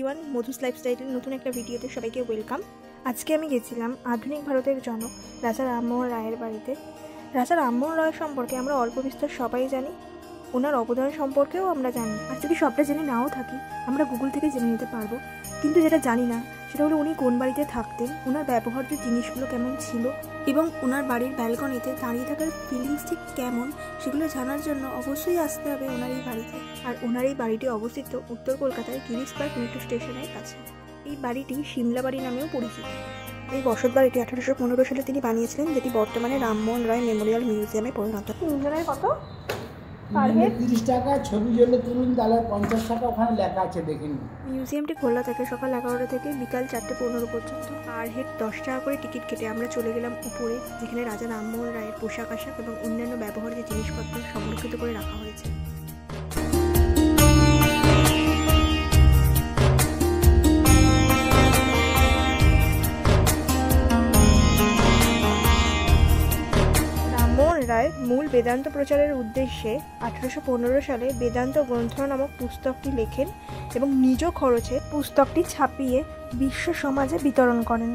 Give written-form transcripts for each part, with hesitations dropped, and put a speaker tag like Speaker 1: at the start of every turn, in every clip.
Speaker 1: Everyone, Madhu's লাইফস্টাইলের নতুন একটা ভিডিওতে সবাইকে ওয়েলকাম। আজকে আমি গেছিলাম আধুনিক ভারতের জনক রাজা রামমোহন রায়ের বাড়িতে। রাজা রামমোহন রায় সম্পর্কে আমরা অল্প বিস্তর সবাই জানি, ওনার অবদান সম্পর্কেও আমরা জানি। আর যদি সবটা জেনে নাও থাকি, আমরা গুগল থেকে জেনে নিতে পারবো। কিন্তু যেটা জানি না সেটা হলো উনি কোন বাড়িতে থাকতেন, ওনার ব্যবহার্য জিনিসগুলো কেমন ছিল এবং ওনার বাড়ির ব্যালকনিতে দাঁড়িয়ে থাকার ফিলিংস ঠিক কেমন, সেগুলো জানার জন্য অবশ্যই আসতে হবে ওনার এই বাড়িতে। আর ওনার এই বাড়িটি অবস্থিত উত্তর কলকাতার গিরিশ পার্ক মেট্রো স্টেশনের কাছে। এই বাড়িটি সিমলা বাড়ি নামেও পরিচিত। এই বসত বাড়িটি 1815 সালে তিনি বানিয়েছিলেন, যেটি বর্তমানে রামমোহন রায় মেমোরিয়াল মিউজিয়ামে পরিণত। ইঞ্জিনের কত?
Speaker 2: 30 টাকা, ছবি জন্য তুলুন তাহলে 50 টাকা, ওখানে লেখা আছে দেখে নিন।
Speaker 1: মিউজিয়ামটি খোলা থাকে সকাল 11টা থেকে বিকাল 4:15 পর্যন্ত। পার হেড 10 টাকা করে টিকিট কেটে আমরা চলে গেলাম উপরে, যেখানে রাজা রামমোহন রায়ের পোশাক আশাক এবং অন্যান্য ব্যবহার্য জিনিসপত্র সংরক্ষিত করে রাখা হয়েছে। রামমোহন রায় মূল বেদান্ত প্রচারের উদ্দেশ্যে 1815 সালে বেদান্ত গ্রন্থ নামক পুস্তকটি লেখেন এবং নিজ খরচে পুস্তকটি ছাপিয়ে বিশ্ব সমাজে বিতরণ করেন।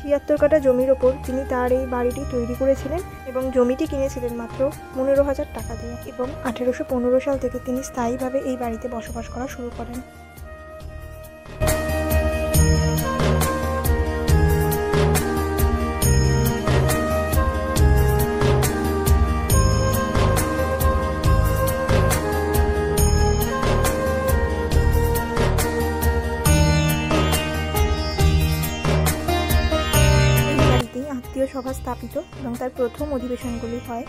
Speaker 1: 76 কাঠা জমির ওপর তিনি তার এই বাড়িটি তৈরি করেছিলেন এবং জমিটি কিনেছিলেন মাত্র 15,000 টাকা দিয়ে। এবং 1815 সাল থেকে তিনি স্থায়ীভাবে এই বাড়িতে বসবাস করা শুরু করেন। সভা স্থাপিত এবং তার প্রথম অধিবেশনগুলি হয়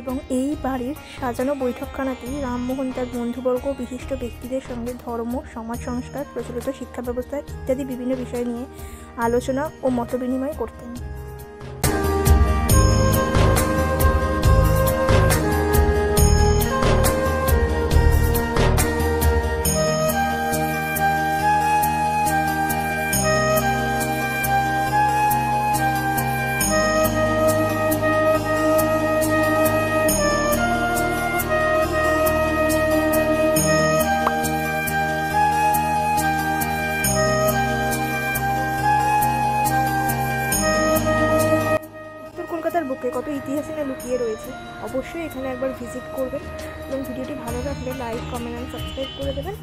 Speaker 1: এবং এই বাড়ির সাজানো বৈঠকখানাতেই রামমোহন তার বন্ধুবর্গ বিশিষ্ট ব্যক্তিদের সঙ্গে ধর্ম, সমাজ সংস্কার, প্রচলিত শিক্ষা ব্যবস্থা ইত্যাদি বিভিন্ন বিষয় নিয়ে আলোচনা ও মতবিনিময় করতেন। কলকাতার বুকে কত ইতিহাসই না লুকিয়ে রয়েছে, অবশ্যই এখানে একবার ভিজিট করবেন এবং ভিডিওটি ভালো লাগলে লাইক, কমেন্ট অ্যান্ড সাবস্ক্রাইব করে দেবেন।